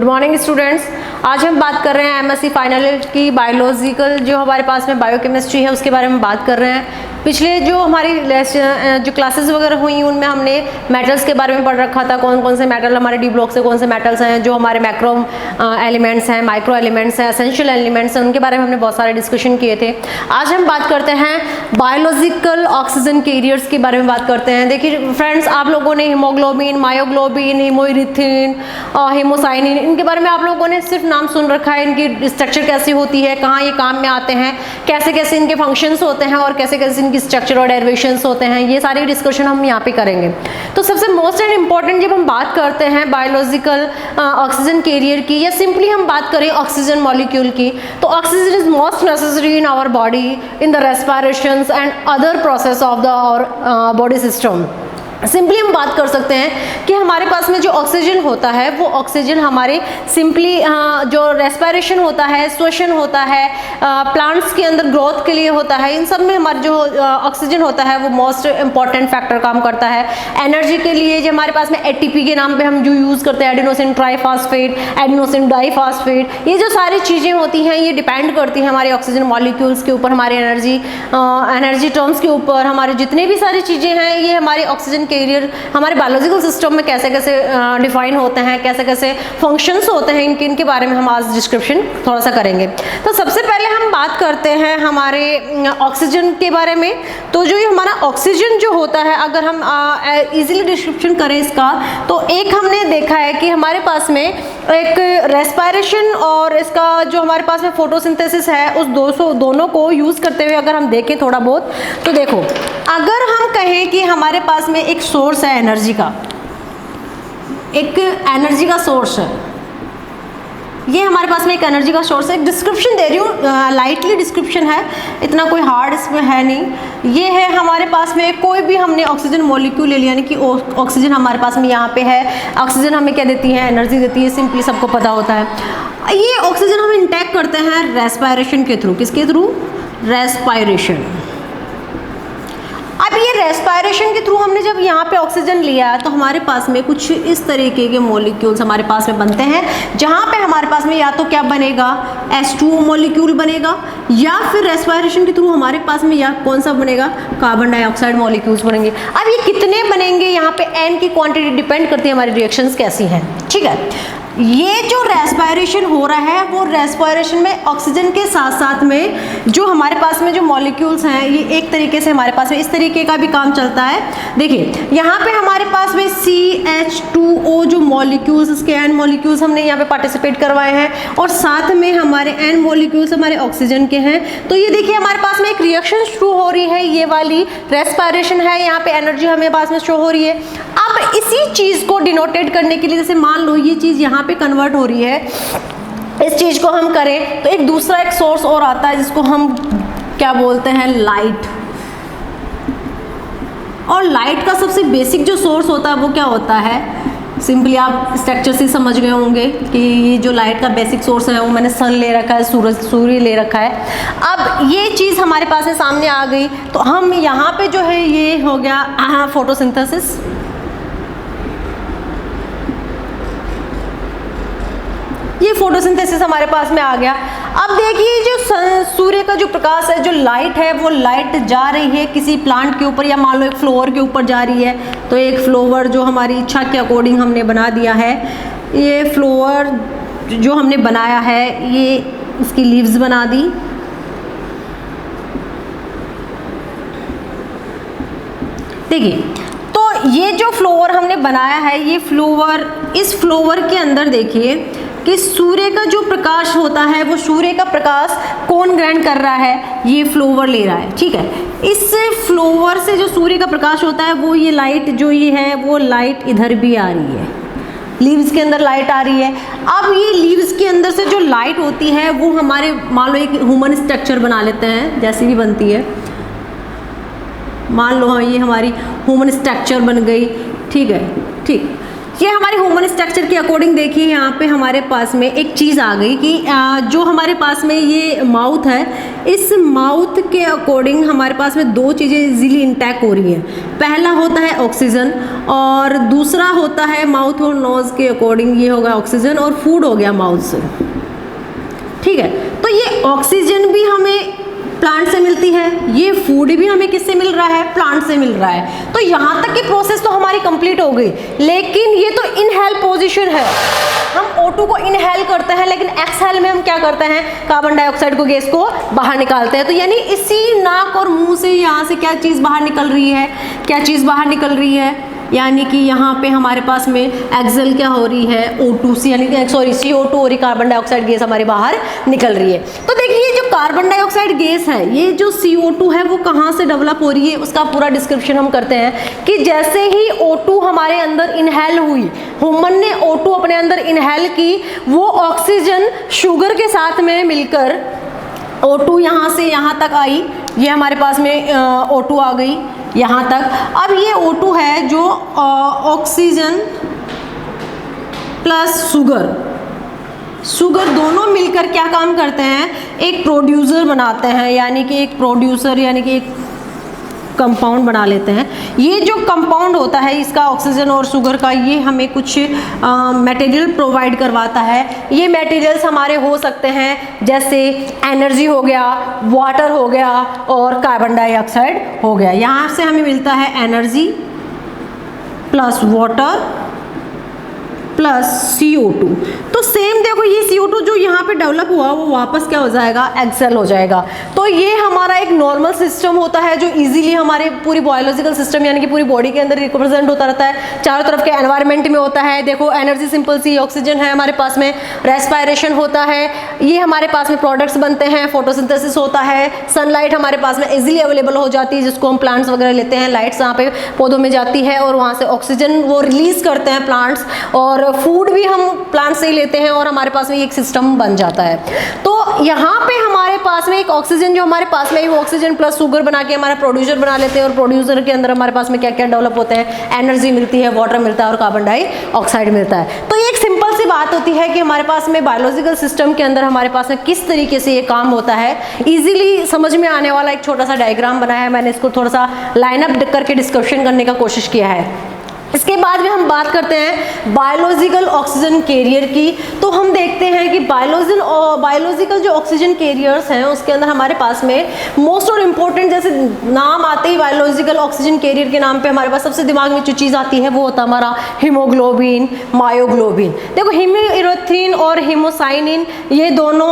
Good morning students. आज हम बात कर रहे हैं एमएससी फाइनल ईयर की बायोलॉजिकल जो हमारे पास में बायोकेमिस्ट्री है उसके बारे में बात कर रहे हैं। पिछले जो हमारी जो क्लासेस वगैरह हुई उनमें हमने मेटल्स के बारे में पढ़ रखा था, कौन कौन से मेटल हमारे डी ब्लॉक से कौन से मेटल्स हैं जो हमारे मैक्रो एलिमेंट्स हैं, माइक्रो एलिमेंट्स हैं, एसेंशियल एलिमेंट्स हैं, उनके बारे में हमने बहुत सारे डिस्कशन किए थे। आज हम बात करते हैं बायोलॉजिकल ऑक्सीजन कैरियर्स के बारे में बात करते हैं। देखिए फ्रेंड्स, आप लोगों ने हीमोग्लोबिन, मायोग्लोबिन, हीमोइरिथ्रिन, हीमोसाइनिन, इनके बारे में आप लोगों ने सिर्फ नाम सुन रखा है। इनकी स्ट्रक्चर कैसी होती है, कहाँ ये काम में आते हैं, कैसे कैसे इनके फंक्शंस होते हैं और कैसे कैसे इनकी स्ट्रक्चर और डेरिवेशंस होते हैं, ये सारी डिस्कशन हम यहाँ पे करेंगे। तो सबसे मोस्ट एंड इम्पॉर्टेंट जब हम बात करते हैं बायोलॉजिकल ऑक्सीजन कैरियर की या सिंपली हम बात करें ऑक्सीजन मॉलिक्यूल की, तो oxygen is most necessary in our body in the respirations and other process of the our body system. Simply हम बात कर सकते हैं कि हमारे पास में जो ऑक्सीजन होता है वो ऑक्सीजन हमारे सिंपली जो रेस्पिरेशन होता है, श्वसन होता है, प्लांट्स के अंदर ग्रोथ के लिए होता है, इन सब में हमारा जो ऑक्सीजन होता है वो मोस्ट इंपॉर्टेंट फैक्टर काम करता है। एनर्जी के लिए जो हमारे पास में एटीपी के नाम पे हम जो यूज़ करते हैं, एडिनोसिन ट्राइफॉस्फेट, एडिनोसिन डाइफॉस्फेट, ये जो सारी चीज़ें होती हैं ये डिपेंड करती हैं हमारे ऑक्सीजन मॉलिक्यूल्स के ऊपर, हमारे एनर्जी टर्म्स के ऊपर। हमारे जितने भी सारी चीज़ें हैं ये हमारे ऑक्सीजन कैरियर हमारे बायोलॉजिकल सिस्टम में कैसे कैसे डिफाइन होते हैं, कैसे कैसे फंक्शंस होते हैं, इनके बारे में हम आज डिस्क्रिप्शन थोड़ा सा करेंगे। तो सबसे पहले हम बात करते हैं हमारे ऑक्सीजन के बारे में। तो जो ये हमारा ऑक्सीजन जो होता है, अगर हम इजीली डिस्क्रिप्शन करें इसका, तो एक हमने देखा है कि हमारे पास में एक रेस्पिरेशन और इसका जो हमारे पास में फोटोसिंथेसिस है, उस दोनों को यूज़ करते हुए अगर हम देखें थोड़ा बहुत, तो देखो अगर हम कहें कि हमारे पास में एक सोर्स है एनर्जी का, एक एनर्जी का सोर्स है, ये हमारे पास में एक एनर्जी का सोर्स है। एक डिस्क्रिप्शन दे रही हूँ, लाइटली डिस्क्रिप्शन है, इतना कोई हार्ड इसमें है नहीं। ये है हमारे पास में कोई भी हमने ऑक्सीजन मॉलिक्यूल ले लिया, यानी कि ऑक्सीजन हमारे पास में यहाँ पे है। ऑक्सीजन हमें क्या देती है? एनर्जी देती है, सिंपली सबको पता होता है। ये ऑक्सीजन हम इंटेक करते हैं रेस्पिरेशन के थ्रू। किसके थ्रू? रेस्पिरेशन। अब ये रेस्पिरेशन के थ्रू हमने जब यहाँ पे ऑक्सीजन लिया तो हमारे पास में कुछ इस तरीके के मॉलिक्यूल्स हमारे पास में बनते हैं, जहाँ पे हमारे पास में या तो क्या बनेगा, H2O मॉलिक्यूल बनेगा, या फिर रेस्पिरेशन के थ्रू हमारे पास में या कौन सा बनेगा, कार्बन डाइऑक्साइड मॉलिक्यूल्स बनेंगे। अब ये कितने बनेंगे, यहाँ पे N की क्वांटिटी डिपेंड करती है हमारी रिएक्शंस कैसी हैं, ठीक है। ये जो रेस्पिरेशन हो रहा है वो रेस्पिरेशन में ऑक्सीजन के साथ साथ में जो हमारे पास में जो मॉलिक्यूल्स हैं, ये एक तरीके से हमारे पास में इस तरीके का भी काम चलता है। देखिए यहाँ पे हमारे पास में CH2O जो मॉलिक्यूल्स, इसके N मॉलिक्यूल्स हमने यहाँ पे पार्टिसिपेट करवाए हैं, और साथ में हमारे N मॉलिक्यूल्स हमारे ऑक्सीजन के हैं। तो ये देखिए हमारे पास में एक रिएक्शन शुरू हो रही है, ये वाली रेस्पिरेशन है, यहाँ पे एनर्जी हमें पास में शो हो रही है। अब इसी चीज़ को डिनोटेट करने के लिए, जैसे मान लो ये चीज़ यहाँ पे कन्वर्ट हो रही है, इस चीज़ को हम करें तो एक दूसरा एक सोर्स और आता है जिसको हम क्या बोलते हैं, लाइट। और लाइट का सबसे बेसिक जो सोर्स होता है वो क्या होता है, सिंपली आप स्ट्रक्चर से समझ गए होंगे कि ये जो लाइट का बेसिक सोर्स है वो मैंने सन ले रखा है, सूर्य ले रखा है। अब ये चीज़ हमारे पास में सामने आ गई तो हम यहाँ पे जो है ये हो गया फोटोसिंथेसिस। ये फोटोसिंथेसिस हमारे पास में आ गया। अब देखिए जो सूर्य का जो प्रकाश है, जो लाइट है, वो लाइट जा रही है किसी प्लांट के ऊपर, या मान लो एक फ्लावर के ऊपर जा रही है। तो एक फ्लावर जो हमारी इच्छा के अकॉर्डिंग हमने बना दिया है, ये फ्लावर जो हमने बनाया है, ये इसकी लीव्स बना दी। देखिए तो ये जो फ्लावर हमने बनाया है, ये फ्लावर, इस फ्लावर के अंदर देखिए कि सूर्य का जो प्रकाश होता है, वो सूर्य का प्रकाश कौन ग्रहण कर रहा है, ये फ्लावर ले रहा है, ठीक है। इस फ्लावर से जो सूर्य का प्रकाश होता है वो ये लाइट जो ये है, वो लाइट इधर भी आ रही है, लीव्स के अंदर लाइट आ रही है। अब ये लीव्स के अंदर से जो लाइट होती है वो हमारे, मान लो एक ह्यूमन स्ट्रक्चर बना लेते हैं, जैसी भी बनती है, मान लो हाँ ये हमारी ह्यूमन स्ट्रक्चर बन गई, ठीक है, ठीक। ये हमारे ह्यूमन स्ट्रक्चर के अकॉर्डिंग देखिए यहाँ पे हमारे पास में एक चीज़ आ गई कि जो हमारे पास में ये माउथ है, इस माउथ के अकॉर्डिंग हमारे पास में दो चीज़ें इजीली इंटैक्ट हो रही हैं। पहला होता है ऑक्सीजन और दूसरा होता है माउथ और नोज़ के अकॉर्डिंग, ये होगा ऑक्सीजन और फूड हो गया माउथ से। ठीक है, तो ये ऑक्सीजन भी हमें प्लांट से मिलती है, ये फूड भी हमें किससे मिल रहा है, प्लांट से मिल रहा है। तो यहाँ तक की प्रोसेस तो हमारी कंप्लीट हो गई, लेकिन ये तो इनहेल पोजीशन है, हम O2 को इनहेल करते हैं, लेकिन एक्सहेल में हम क्या करते हैं, कार्बन डाइऑक्साइड को, गैस को बाहर निकालते हैं। तो यानी इसी नाक और मुंह से यहाँ से क्या चीज़ बाहर निकल रही है, क्या चीज़ बाहर निकल रही है, यानी कि यहाँ पे हमारे पास में एक्सेल क्या हो रही है, O2 से, यानी कि सॉरी CO2 और कार्बन डाइऑक्साइड गैस हमारे बाहर निकल रही है। तो देखिए जो कार्बन डाइऑक्साइड गैस है, ये जो CO2 है वो कहाँ से डेवलप हो रही है, उसका पूरा डिस्क्रिप्शन हम करते हैं कि जैसे ही O2 हमारे अंदर इनहेल हुई, ह्यूमन ने O2 अपने अंदर इनहेल की, वो ऑक्सीजन शुगर के साथ में मिलकर O2 यहाँ से यहाँ तक आई, ये हमारे पास में O2 आ गई यहाँ तक। अब ये O2 है जो ऑक्सीजन प्लस शुगर दोनों मिलकर क्या काम करते हैं, एक प्रोड्यूसर बनाते हैं, यानी कि एक प्रोड्यूसर यानी कि एक कंपाउंड बना लेते हैं। ये जो कंपाउंड होता है इसका, ऑक्सीजन और शुगर का, ये हमें कुछ मटेरियल प्रोवाइड करवाता है। ये मटेरियल्स हमारे हो सकते हैं जैसे एनर्जी हो गया, वाटर हो गया और कार्बन डाइऑक्साइड हो गया। यहाँ से हमें मिलता है energy plus water plus CO2। तो सेम देखो ये CO2 जो यहाँ पे डेवलप हुआ वो वापस क्या हो जाएगा, एक्सेल हो जाएगा। तो ये हमारा एक नॉर्मल सिस्टम होता है जो इजीली हमारे पूरी बायोलॉजिकल सिस्टम यानी कि पूरी बॉडी के अंदर रिप्रेजेंट होता रहता है, चारों तरफ के एनवायरनमेंट में होता है। देखो एनर्जी सिंपल सी ऑक्सीजन है हमारे पास में, रेस्पायरेशन होता है, ये हमारे पास में प्रोडक्ट्स बनते हैं, फोटोसिंथेसिस होता है, सनलाइट हमारे पास में इजीली अवेलेबल हो जाती है जिसको हम प्लांट्स वगैरह लेते हैं, लाइट्स यहाँ पे पौधों में जाती है और वहाँ से ऑक्सीजन वो रिलीज करते हैं प्लांट्स, और फूड भी हम प्लांट से ही लेते हैं और हमारे पास में एक सिस्टम बन जाता है। तो यहाँ पे हमारे पास में एक ऑक्सीजन जो हमारे पास में, वो ऑक्सीजन प्लस शुगर बना के हमारा प्रोड्यूसर बना लेते हैं और प्रोड्यूसर के अंदर हमारे पास में क्या क्या डेवलप होते हैं, एनर्जी मिलती है, वाटर मिलता है और कार्बन डाइऑक्साइड मिलता है। तो ये एक सिंपल सी बात होती है कि हमारे पास में बायोलॉजिकल सिस्टम के अंदर हमारे पास में किस तरीके से ये काम होता है। इजीली समझ में आने वाला एक छोटा सा डायग्राम बनाया है मैंने, इसको थोड़ा सा लाइनअप करके डिस्कशन करने का कोशिश किया है। इसके बाद में हम बात करते हैं बायोलॉजिकल ऑक्सीजन कैरियर की। तो हम देखते हैं कि बायोलॉजिकल जो ऑक्सीजन कैरियर्स हैं उसके अंदर हमारे पास में मोस्ट और इम्पोर्टेंट, जैसे नाम आते ही बायोलॉजिकल ऑक्सीजन कैरियर के नाम पे हमारे पास सबसे दिमाग में जो चीज़ आती है वो होता है हमारा हीमोग्लोबिन, मायोग्लोबिन। देखो हीमोइरेथ्रिन और हीमोसाइनिन ये दोनों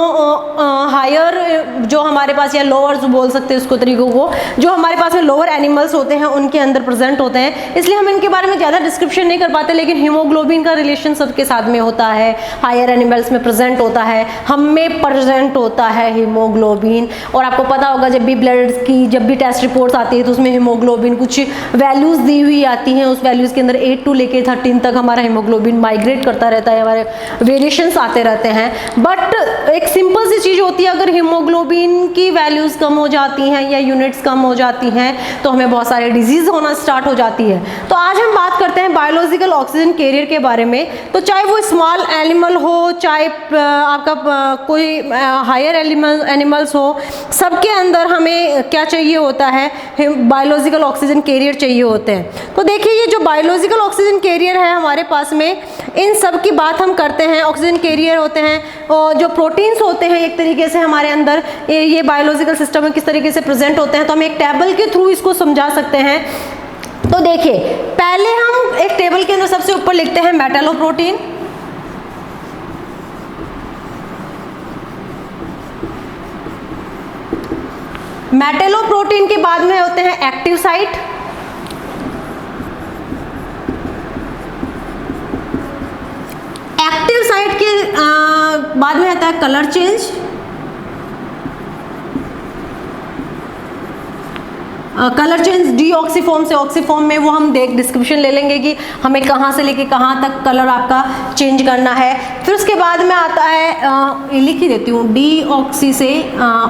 हायर जो हमारे पास, या लोअर जो बोल सकते हैं उसको तरीकों को, जो हमारे पास में लोअर एनिमल्स होते हैं उनके अंदर प्रेजेंट होते हैं, इसलिए हम इनके बारे में ज़्यादा डिस्क्रिप्शन नहीं कर पाते। लेकिन हीमोग्लोबिन का रिलेशन सबके साथ में होता है, हायर एनिमल्स में प्रेजेंट होता है, हम में प्रेजेंट होता है हीमोग्लोबिन। और आपको पता होगा जब भी ब्लड की जब भी टेस्ट रिपोर्ट्स आती है तो उसमें हीमोग्लोबिन कुछ वैल्यूज़ दी हुई आती हैं, उस वैल्यूज़ के अंदर 8 to लेके 13 तक हमारा हीमोग्लोबिन माइग्रेट करता रहता है, हमारे वेरिएशंस आते रहते हैं। बट एक सिंपल सी चीज़ होती है, अगर हीमोग्लोबिन की वैल्यूज़ कम हो जाती हैं या यूनिट्स कम हो जाती हैं तो हमें बहुत सारे डिजीज़ होना स्टार्ट हो जाती है। तो आज हम बात करते हैं बायोलॉजिकल ऑक्सीजन कैरियर के बारे में। तो चाहे वो स्मॉल एनिमल हो, चाहे आपका कोई हायर एनिमल्स हो, सबके अंदर हमें क्या चाहिए होता है, बायोलॉजिकल ऑक्सीजन कैरियर चाहिए होते हैं। तो देखिए ये जो बायोलॉजिकल ऑक्सीजन कैरियर है हमारे पास में, इन सब की बात हम करते हैं। ऑक्सीजन कैरियर होते हैं और जो प्रोटीन्स होते हैं एक तरीके से हमारे अंदर, ये बायोलॉजिकल सिस्टम में किस तरीके से प्रेजेंट होते हैं, तो हम एक टेबल के थ्रू इसको समझा सकते हैं। तो देखिए पहले हम एक टेबल के अंदर सबसे ऊपर लिखते हैं मेटलोप्रोटीन, मेटलोप्रोटीन के बाद में होते हैं एक्टिव साइट, एक्टिव साइट के बाद में आता है कलर चेंज, कलर चेंज डीऑक्सीफॉर्म से ऑक्सीफॉर्म में, वो हम डिस्क्रिप्शन ले लेंगे कि हमें कहाँ से लेके कहाँ तक कलर आपका चेंज करना है। फिर उसके बाद में आता है, लिख ही देती हूँ, डीऑक्सी से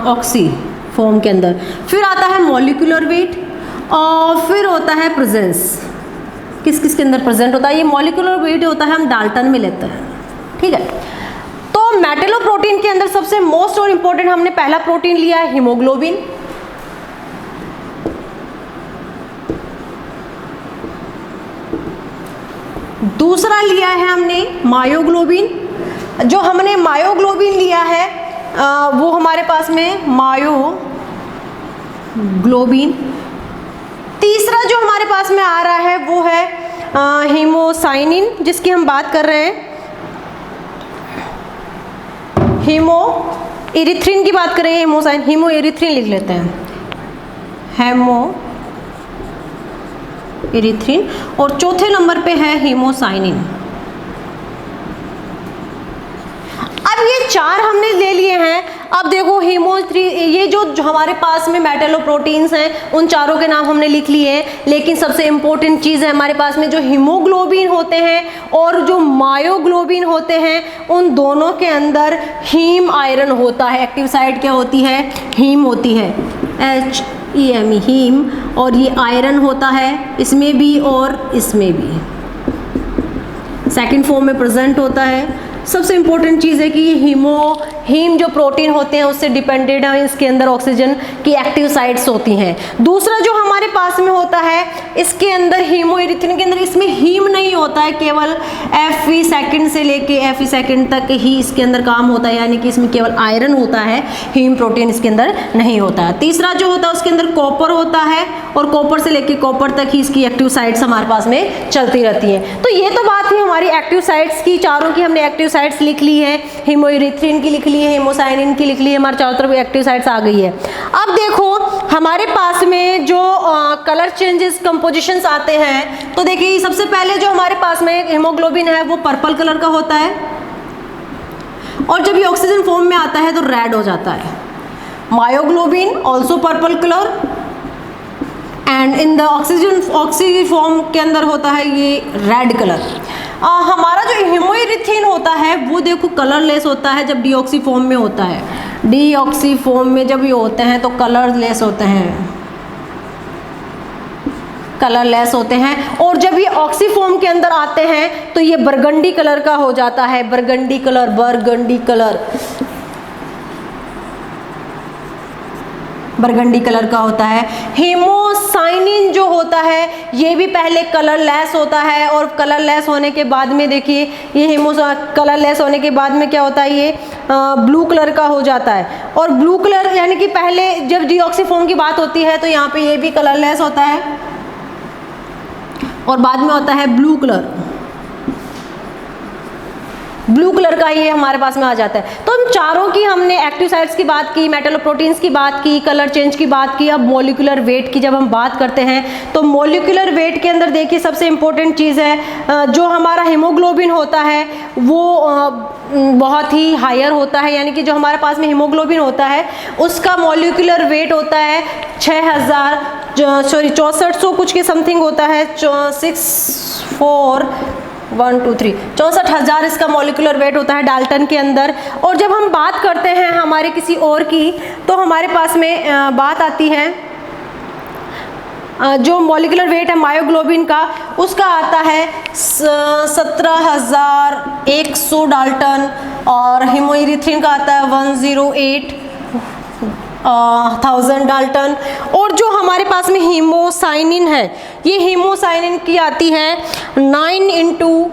ऑक्सी फॉर्म के अंदर। फिर आता है मॉलिक्यूलर वेट और फिर होता है प्रेजेंस, किस किस के अंदर प्रेजेंट होता है। ये मॉलिक्यूलर वेट होता है, हम डाल्टन में लेते हैं, ठीक है। तो मेटलोप्रोटीन के अंदर सबसे मोस्ट और इंपॉर्टेंट हमने पहला प्रोटीन लिया है हीमोग्लोबिन, दूसरा लिया है हमने मायोग्लोबिन। जो हमने मायोग्लोबिन लिया है वो हमारे पास में मायोग्लोबिन। तीसरा जो हमारे पास में आ रहा है वो है हीमोसाइनिन, जिसकी हम बात कर रहे हैं। हीमो इरिथ्रिन की बात करें, हीमोसाइन हीमो इरिथ्रिन लिख लेते हैं, हेमो इरिथ्रिन। और चौथे नंबर पे है हीमोसाइनिन। अब ये चार हमने ले लिए हैं। अब देखो ये जो हमारे पास में मेटलोप्रोटीन्स हैं उन चारों के नाम हमने लिख लिए हैं, लेकिन सबसे इंपॉर्टेंट चीज़ है हमारे पास में जो हीमोग्लोबिन होते हैं और जो मायोग्लोबिन होते हैं, उन दोनों के अंदर हीम आयरन होता है। एक्टिव साइट क्या होती है? हीम होती है, HEME हीम। और ये आयरन होता है इसमें भी और इसमें भी, सेकंड फॉर्म में प्रेजेंट होता है। सबसे इंपॉर्टेंट चीज़ है कि ये हीम जो प्रोटीन होते हैं उससे डिपेंडेड है, इसके अंदर ऑक्सीजन की एक्टिव साइट्स होती हैं। दूसरा जो हमारे पास में होता है इसके अंदर हीमोइरिथ्रिन के अंदर इसमें हीम नहीं होता है, केवल Fe सेकंड से लेके Fe सेकंड तक ही इसके अंदर काम होता है, यानी कि इसमें केवल आयरन होता है, हीम प्रोटीन इसके अंदर नहीं होता है। तीसरा जो होता है उसके अंदर कॉपर होता है और कॉपर से लेके कॉपर तक ही इसकी एक्टिव साइट्स हमारे पास में चलती रहती हैं। तो ये तो बात थी हमारी एक्टिव साइट्स की, चारों की हमने एक्टिव साइट्स लिख ली है, हीमोइरिथ्रिन की लिख ली है, हीमोसाइनिन की लिख ली है, हमारे चारों तरफ एक्टिव साइट्स आ गई है। अब देखो हमारे पास में जो कलर चेंजेस कंपोजिशंस आते हैं, तो देखिए सबसे पहले जो हमारे पास में हीमोग्लोबिन है वो पर्पल कलर का होता है, और जब ये ऑक्सीजन फॉर्म में आता है तो रेड हो जाता है। Myoglobin also purple colour, and in the oxygen form के अंदर होता है ये रेड कलर। हमारा जो हीमोइरिथ्रिन होता है वो देखो कलरलेस होता है जब डीऑक्सी फॉर्म में होता है। डीऑक्सी फॉर्म में जब ये होते हैं तो कलरलेस होते हैं, कलरलेस होते हैं। और जब ये ऑक्सी फॉर्म के अंदर आते हैं तो ये बरगंडी कलर का हो जाता है, burgundy colour, burgundy colour, burgundy colour का होता है। हीमोसाइनिन जो होता है ये भी पहले कलरलेस होता है, और कलरलेस होने के बाद में देखिए ये कलरलेस होने के बाद में क्या होता है, ये ब्लू कलर का हो जाता है। और ब्लू कलर यानी कि पहले जब डीऑक्सीफॉर्म की बात होती है तो यहाँ पे ये भी कलरलेस होता है और बाद में होता है ब्लू कलर, ब्लू कलर का ये हमारे पास में आ जाता है। तो हम चारों की हमने एक्टिव साइट्स की बात की, मेटलोप्रोटीन्स की बात की, कलर चेंज की बात की। अब मॉलिक्यूलर वेट की जब हम बात करते हैं तो मॉलिक्यूलर वेट के अंदर देखिए सबसे इंपॉर्टेंट चीज़ है जो हमारा हीमोग्लोबिन होता है वो बहुत ही हायर होता है, यानी कि जो हमारे पास में हीमोग्लोबिन होता है उसका मॉलिक्यूलर वेट होता है 6400 कुछ के समथिंग होता है, 64,000 इसका मॉलिक्यूलर वेट होता है डाल्टन के अंदर। और जब हम बात करते हैं हमारे किसी और की तो हमारे पास में बात आती है जो मॉलिक्यूलर वेट है मायोग्लोबिन का, उसका आता है 17,100 डाल्टन, और हीमोइरिथ्रिन का आता है 108,000 डाल्टन। और जो हमारे पास में हीमोसाइनिन है, ये हीमोसाइनिन की आती है 9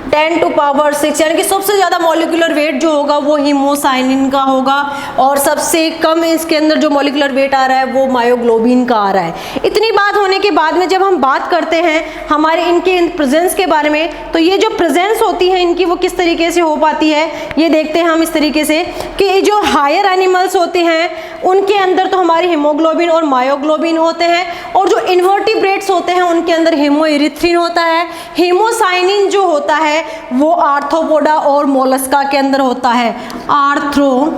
× 10⁻⁶, यानी कि सबसे ज़्यादा मॉलिक्यूलर वेट जो होगा वो हीमोसाइनिन का होगा, और सबसे कम इसके अंदर जो मॉलिक्यूलर वेट आ रहा है वो मायोग्लोबिन का आ रहा है। इतनी बात होने के बाद में जब हम बात करते हैं हमारे इनके प्रेजेंस के बारे में, तो ये जो प्रेजेंस होती है इनकी वो किस तरीके से हो पाती है, ये देखते हैं हम इस तरीके से कि जो हायर एनिमल्स होते हैं उनके अंदर तो हमारे हीमोग्लोबिन और मायोग्लोबिन होते हैं, और जो इन्वर्टिब्रेट्स होते हैं उनके अंदर हीमोइरिथ्रिन होता है। हीमोसाइनिन जो होता है वो आर्थ्रोपोडा और मोलस्का के अंदर होता है, आर्थ्रोपोडा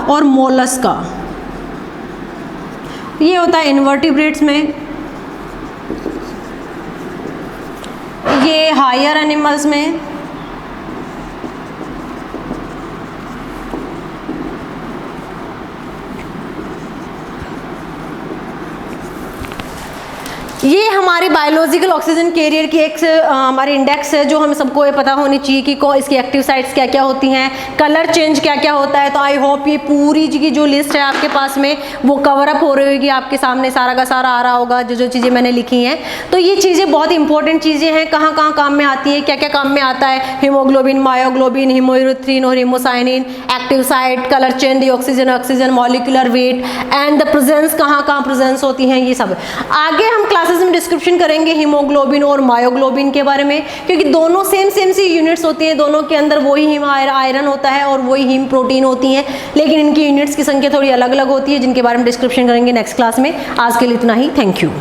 और मोलस्का, ये होता है इन्वर्टिब्रेट्स में। ये हायर एनिमल्स में, ये हमारे बायोलॉजिकल ऑक्सीजन कैरियर की एक हमारे इंडेक्स है, जो हमें सबको ये पता होनी चाहिए कि इसकी एक्टिव साइट्स क्या क्या होती हैं, कलर चेंज क्या क्या होता है। तो आई होप ये पूरी की जो लिस्ट है आपके पास में वो कवर अप हो रही होगी, आपके सामने सारा का सारा आ रहा होगा जो जो चीज़ें मैंने लिखी हैं। तो ये चीज़ें बहुत इंपॉर्टेंट चीज़ें हैं, कहाँ कहाँ काम में आती हैं, क्या क्या काम में आता है। हीमोग्लोबिन, मायोग्लोबिन, हीमोइरिथ्रिन और haemocyanin, active site, colour change, the oxygen, molecular weight and the presence, कहाँ कहाँ प्रेजेंस होती हैं, ये सब आगे हम क्लासेस में डिस्क्रिप्शन करेंगे हीमोग्लोबिन और मायोग्लोबिन के बारे में, क्योंकि दोनों सेम सी यूनिट्स होती हैं, दोनों के अंदर वही हीम आयरन होता है और वही हीम प्रोटीन होती हैं, लेकिन इनकी यूनिट्स की संख्या थोड़ी अलग अलग होती है, जिनके बारे में डिस्क्रिप्शन करेंगे नेक्स्ट क्लास में। आज के लिए इतना ही, थैंक यू।